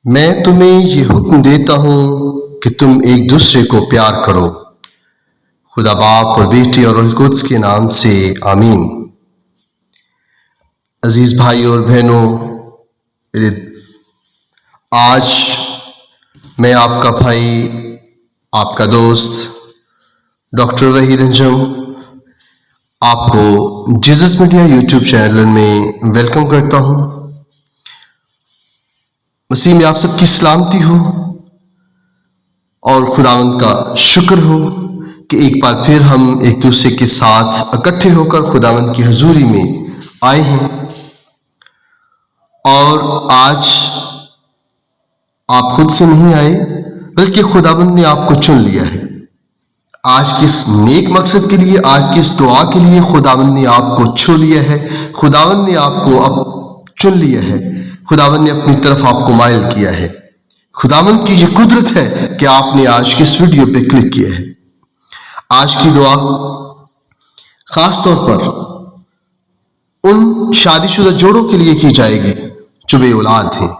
میں تمہیں یہ حکم دیتا ہوں کہ تم ایک دوسرے کو پیار کرو۔ خدا باپ اور بیٹی اور روح القدس کے نام سے آمین۔ عزیز بھائی اور بہنوں، آج میں آپ کا بھائی، آپ کا دوست ڈاکٹر وحید انجم آپ کو جیزس میڈیا یوٹیوب چینل میں ویلکم کرتا ہوں۔ مسیح میں آپ سب کی سلامتی ہو اور خداوند کا شکر ہو کہ ایک بار پھر ہم ایک دوسرے کے ساتھ اکٹھے ہو کر خداوند کی حضوری میں آئے ہیں، اور آج آپ خود سے نہیں آئے بلکہ خداوند نے آپ کو چن لیا ہے۔ آج کس نیک مقصد کے لیے، آج کس دعا کے لیے خداوند نے آپ کو چھو لیا ہے، خداوند نے آپ کو اب چن لیا ہے، خداوند نے اپنی طرف آپ کو مائل کیا ہے۔ خداوند کی یہ قدرت ہے کہ آپ نے آج کس ویڈیو پہ کلک کیا ہے۔ آج کی دعا خاص طور پر ان شادی شدہ جوڑوں کے لیے کی جائے گی جو بے اولاد ہیں،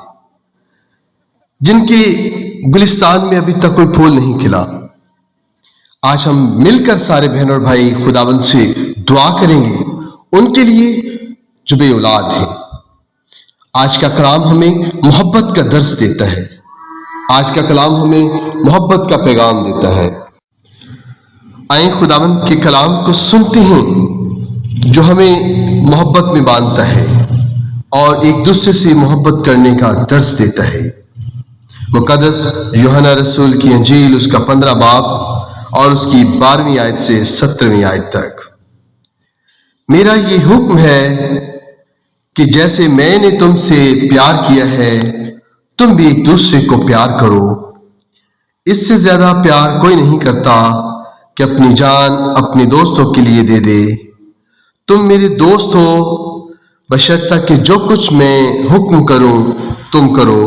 جن کے گلستان میں ابھی تک کوئی پھول نہیں کھلا۔ آج ہم مل کر سارے بہن اور بھائی خداوند سے دعا کریں گے ان کے لیے جو بے اولاد ہیں۔ آج کا کلام ہمیں محبت کا درس دیتا ہے، آج کا کلام ہمیں محبت کا پیغام دیتا ہے۔ آئیں خداوند کے کلام کو سنتے ہیں جو ہمیں محبت میں باندھتا ہے اور ایک دوسرے سے محبت کرنے کا درس دیتا ہے۔ مقدس یوحنا رسول کی انجیل، اس کا 15 باب اور اس کی 12ویں آیت سے 17ویں آیت تک۔ میرا یہ حکم ہے کہ جیسے میں نے تم سے پیار کیا ہے تم بھی ایک دوسرے کو پیار کرو۔ اس سے زیادہ پیار کوئی نہیں کرتا کہ اپنی جان اپنے دوستوں کے لیے دے دے۔ تم میرے دوست ہو بشرطہ کہ جو کچھ میں حکم کروں تم کرو۔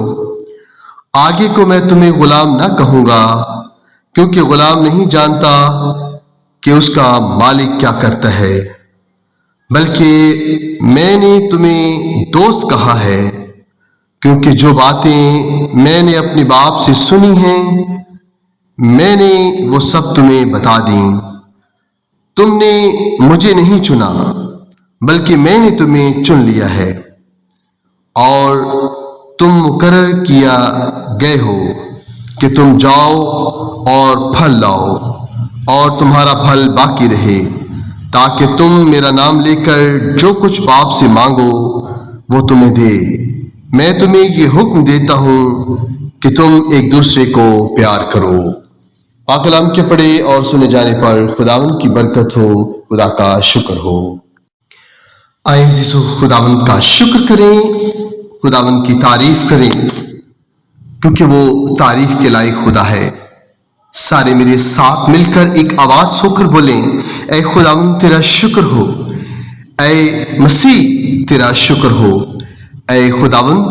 آگے کو میں تمہیں غلام نہ کہوں گا، کیونکہ غلام نہیں جانتا کہ اس کا مالک کیا کرتا ہے، بلکہ میں نے تمہیں دوست کہا ہے، کیونکہ جو باتیں میں نے اپنے باپ سے سنی ہیں میں نے وہ سب تمہیں بتا دیں۔ تم نے مجھے نہیں چنا بلکہ میں نے تمہیں چن لیا ہے، اور تم مقرر کیا گئے ہو کہ تم جاؤ اور پھل لاؤ اور تمہارا پھل باقی رہے، تاکہ تم میرا نام لے کر جو کچھ باپ سے مانگو وہ تمہیں دے۔ میں تمہیں یہ حکم دیتا ہوں کہ تم ایک دوسرے کو پیار کرو۔ پاک کلام کے پڑھے اور سنے جانے پر خداوند کی برکت ہو، خدا کا شکر ہو۔ آئیں عزیزو خداوند کا شکر کریں، خداوند کی تعریف کریں، کیونکہ وہ تعریف کے لائق خدا ہے۔ سارے میرے ساتھ مل کر ایک آواز ہو کر بولیں، اے خداوند تیرا شکر ہو، اے مسیح تیرا شکر ہو، اے خداوند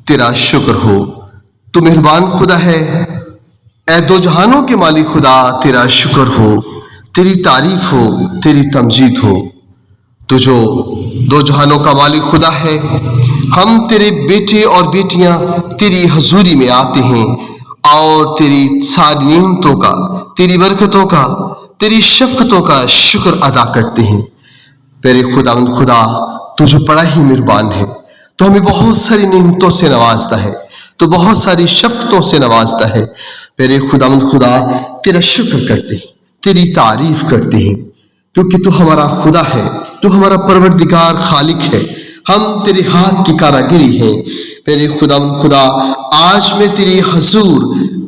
تیرا شکر ہو۔ تو مہربان خدا ہے، اے دو جہانوں کے مالک خدا تیرا شکر ہو، تیری تعریف ہو، تیری تمجید ہو۔ تو جو دو جہانوں کا مالک خدا ہے، ہم تیرے بیٹے اور بیٹیاں تیری حضوری میں آتے ہیں اور تیری ساری نعمتوں کا، تیری برکتوں کا، تیری شفقتوں کا شکر ادا کرتے ہیں۔ پیارے خداوند خدا، تو جو بڑا ہی مہربان ہے، تو ہمیں بہت ساری نعمتوں سے نوازتا ہے، تو بہت ساری شفقتوں سے نوازتا ہے۔ پیارے خداوند خدا، تیرا شکر کرتے ہیں، تیری تعریف کرتے ہیں، کیونکہ تو ہمارا خدا ہے، تو ہمارا پروردگار خالق ہے، ہم تیرے ہاتھ کی کاراگری ہیں۔ پیارے خداوند خدا، آج میں تیری حضور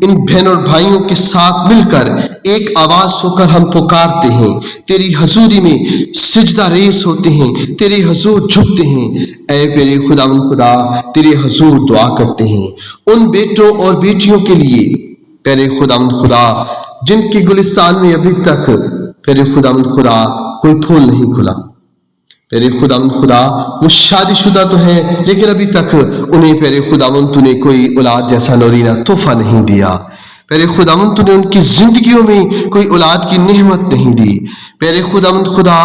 ان بہن اور بھائیوں کے ساتھ مل کر ایک آواز ہو کر ہم پکارتے ہیں، تیری حضوری میں سجدہ ریز ہوتے ہیں، تیرے حضور جھکتے ہیں۔ اے پیارے خداوند خدا، تیرے حضور دعا کرتے ہیں ان بیٹوں اور بیٹیوں کے لیے، پیارے خداوند خدا، جن کے گلستان میں ابھی تک پیارے خداوند خدا کوئی پھول نہیں کھلا۔ پیارے خداوند خدا، وہ شادی شدہ تو ہیں لیکن ابھی تک انہیں پیارے خداوند تو نے کوئی اولاد جیسا نورینہ تحفہ نہیں دیا۔ پیارے خداوند تو نے ان کی زندگیوں میں کوئی اولاد کی نعمت نہیں دی۔ پیارے خداوند خدا،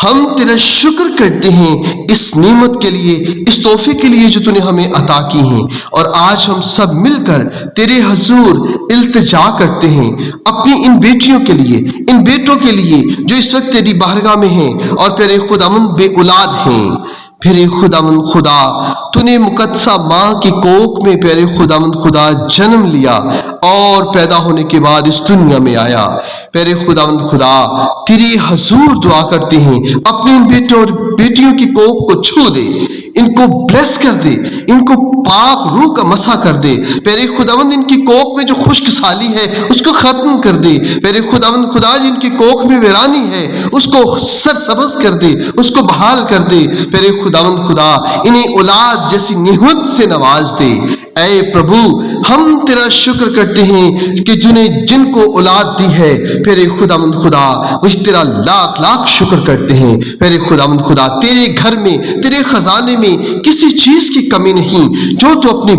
ہم تیرا شکر کرتے ہیں اس نعمت کے لیے، اس تحفے کے لیے جو تو نے ہمیں عطا کی ہیں، اور آج ہم سب مل کر تیرے حضور التجا کرتے ہیں اپنی ان بیٹیوں کے لیے، ان بیٹوں کے لیے جو اس وقت تیری بارگاہ میں ہیں اور پیارے خداوند بے اولاد ہیں۔ پیارے خداوند خدا، تو نے مقدسہ ماں کی کوکھ میں پیارے خداوند خدا جنم لیا اور پیدا ہونے کے بعد اس دنیا میں آیا۔ پیارے خداوند خدا، تیری حضور دعا کرتے ہیں اپنے ان بیٹوں اور بیٹیوں کی کوکھ کو چھو دے، ان کو بلیس کر دے، ان کو پاک روح کا مسح کر دے۔ پیارے خداوند ان کی کوکھ میں جو خشک سالی ہے اس کو ختم کر دے۔ پیارے خداوند خدا، جن کی کوکھ میں ویرانی ہے اس کو سرسبز کر دے، اس کو بحال کر دے۔ پیارے خداوند خدا، انہیں اولاد جیسی نعمت سے نواز دے۔ اے پربھو، ہم تیرا شکر کرتے ہیں کہ جن کو اولاد دی ہے، پیارے خداوند خدا، وہ تیرا لاکھ لاکھ شکر کرتے ہیں۔ پیارے خداوند خدا، تیرے گھر میں، تیرے خزانے میں کسی چیز کی کمی نہیں جو تو اپنے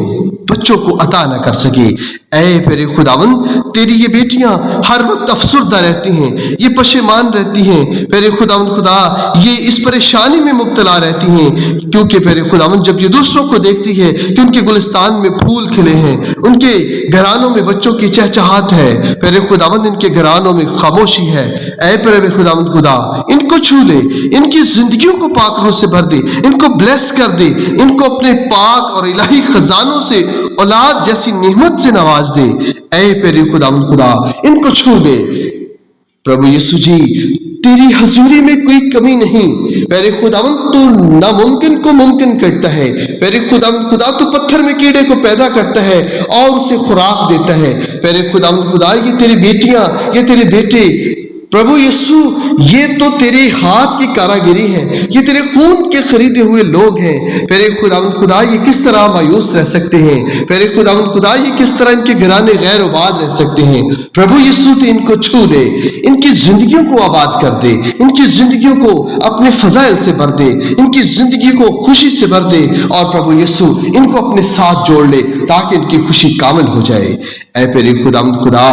بچوں کو عطا نہ کر سکے۔ اے پیارے خداوند، تیری یہ بیٹیاں ہر وقت افسردہ رہتی ہیں، یہ پشیمان رہتی ہیں۔ پیارے خداوند خدا، یہ اس پریشانی میں مبتلا رہتی ہیں کیونکہ پیارے خداوند جب یہ دوسروں کو دیکھتی ہے کہ ان کے گلستان میں پھول کھلے ہیں، ان کے گھرانوں میں بچوں کی چہچہاٹ ہے، پیارے خداوند ان کے گھرانوں میں خاموشی ہے، اے پیارے خداوند خدا، ان کو چھو لے، ان کی زندگیوں کو پاک روح سے بھر دے، ان کو بلیس کر دے، ان کو اپنے پاک اور الہی خزانوں سے اولاد جیسی نعمت سے نواز دے۔ اے پیارے خداوند خدا، ان کو چھو لے۔ پربھو یسوع جی، تیری حضوری میں کوئی کمی نہیں۔ پیارے خداوند، تو ناممکن کو ممکن کرتا ہے۔ پیارے خداوند خدا، تو پتھر میں کیڑے کو پیدا کرتا ہے اور اسے خوراک دیتا ہے۔ پیارے خداوند خدا، یہ تیری بیٹیاں، یہ تیرے بیٹے، پربھو یسوع، یہ تو تیرے ہاتھ کی کاراگری ہے، یہ تیرے خون کے خریدے ہوئے لوگ ہیں۔ پیارے خداوند خدا، یہ کس طرح مایوس رہ سکتے ہیں؟ پیارے خداوند خدا، یہ کس طرح ان کے گھرانے غیر آباد رہ سکتے ہیں؟ پربھو یسوع، تو ان کو چھو دے، ان کی زندگیوں کو آباد کر دے، ان کی زندگیوں کو اپنے فضائل سے بھر دے، ان کی زندگی کو خوشی سے بھر دے، اور پربھو یسوع ان کو اپنے ساتھ جوڑ لے تاکہ ان کی خوشی کامل ہو جائے۔ اے پیارے خداوند خدا،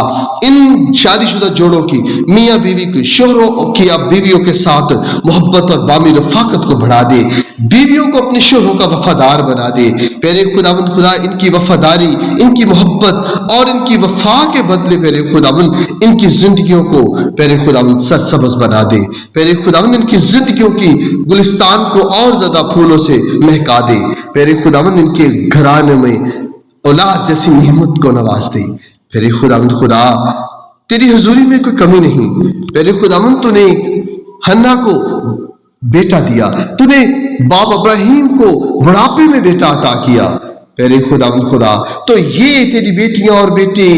ان شادی شدہ جوڑوں کی، میاں بیوی کی، شوہروں کی بیویوں کے ساتھ محبت اور بامی رفاقت کو بڑھا دے، بیویوں کو اپنے شوہروں کا وفادار بنا دے۔ پیارے خداوند خدا، ان کی وفاداری، ان کی محبت اور ان کی وفا کے بدلے پیارے خداوند ان کی زندگیوں کو پیارے خداوند سرسبز بنا دے۔ پیارے خداوند ان کی زندگیوں کی گلستان کو اور زیادہ پھولوں سے مہکا دے۔ پیارے خداوند ان کے گھرانے میں اولاد جیسی نعمت کو نواز دے۔ پیارے خداوند خدا، تیری حضوری میں کوئی کمی نہیں۔ پیارے خداوند، تو نے حنا کو بیٹا دیا، تو نے باپ ابراہیم کو بڑھاپے میں بیٹا عطا کیا۔ پیارے خداوند خدا، تو یہ تیری بیٹیاں اور بیٹے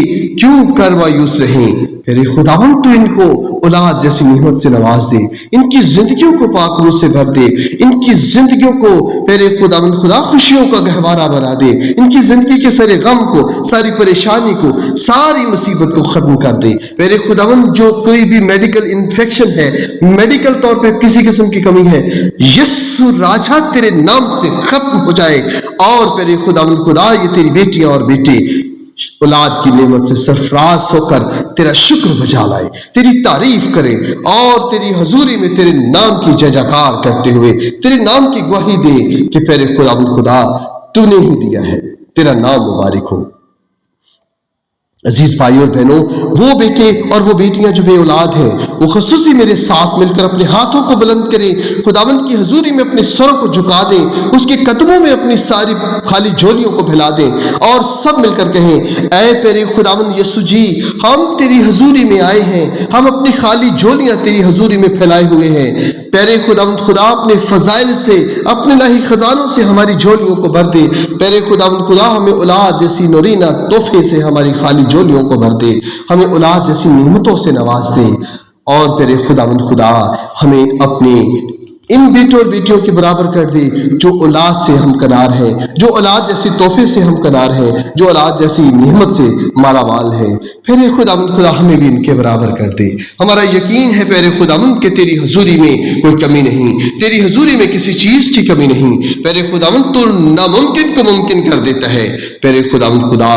کیوں کر مایوس رہیں؟ پیارے خداوند، تو ان کو اولاد جیسی نعمت سے نواز دے، ان کی زندگیوں کو پاک روح سے بھر دے، ان کی زندگیوں کو پیارے خداوند خدا خوشیوں کا گہوارہ بنا دے، ان کی زندگی کے سارے غم کو، ساری پریشانی کو، ساری مصیبت کو ختم کر دے۔ پیارے خداوند، جو کوئی بھی میڈیکل انفیکشن ہے، میڈیکل طور پہ کسی قسم کی کمی ہے، یسوع راجا تیرے نام سے ختم ہو جائے، اور پیارے خداوند خدا، یہ تیری بیٹیاں اور بیٹے اولاد کی نعمت سے سرفراز ہو کر تیرا شکر بجا لائے، تیری تعریف کرے، اور تیری حضوری میں تیرے نام کی جے جیکار کرتے ہوئے تیرے نام کی گواہی دے کہ پیارے خداوند خدا، تو نے ہی دیا ہے، تیرا نام مبارک ہو۔ عزیز بھائی اور بہنوں، وہ بیٹے اور وہ بیٹیاں جو بے اولاد ہیں، وہ خصوصی میرے ساتھ مل کر اپنے ہاتھوں کو بلند کریں، خداوند کی حضوری میں اپنے سروں کو جھکا دیں، اس کے قدموں میں اپنی ساری خالی جھولیوں کو پھیلا دیں، اور سب مل کر کہیں، اے پیارے خداوند یسوع جی، ہم تیری حضوری میں آئے ہیں، ہم اپنی خالی جھولیاں تیری حضوری میں پھیلائے ہوئے ہیں۔ پیارے خداوند خدا، اپنے فضائل سے، اپنے الہی خزانوں سے ہماری جھولیوں کو بھر دے۔ پیارے خداوند خدا، ہمیں اولاد جیسی نورینہ تحفے سے ہماری خالی جھولیوں کو بھر دے، ہمیں اولاد جیسی نعمتوں سے نواز دے، اور پیارے خداوند خدا، ہمیں اپنے ان بیٹوں اور بیٹیوں کے برابر کر دے جو اولاد سے ہم کنار ہیں، جو اولاد جیسی تحفے سے ہم کنار ہیں، جو اولاد جیسی نعمت سے مالا مال ہے۔ پیارے خداوند خدا، ہمیں بھی ان کے برابر کر دے۔ ہمارا یقین ہے پیارے خداوند کہ تیری حضوری میں کوئی کمی نہیں، تیری حضوری میں کسی چیز کی کمی نہیں۔ پیارے خداوند، تو ناممکن کو ممکن کر دیتا ہے۔ پیارے خداوند خدا،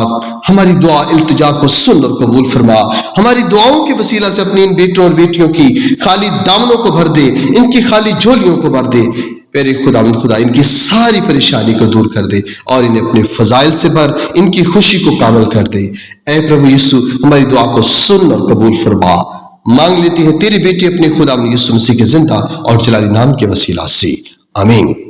ہماری دعا التجا کو سن اور قبول فرما، ہماری دعاؤں کے وسیلہ سے اپنی ان بیٹوں اور بیٹیوں کی خالی دامنوں کو بھر دے، ان کی خالی جھولیوں کو بھر دے۔ پیارے خدا ان کی ساری پریشانی کو دور کر دے اور انہیں اپنے فضائل سے بھر، ان کی خوشی کو کامل کر دے۔ اے پربھو یسو، ہماری دعا کو سن اور قبول فرما، مانگ لیتی ہیں تیری بیٹی اپنے خدا یسوع مسیح کے زندہ اور جلالی نام کے وسیلہ سے، آمین۔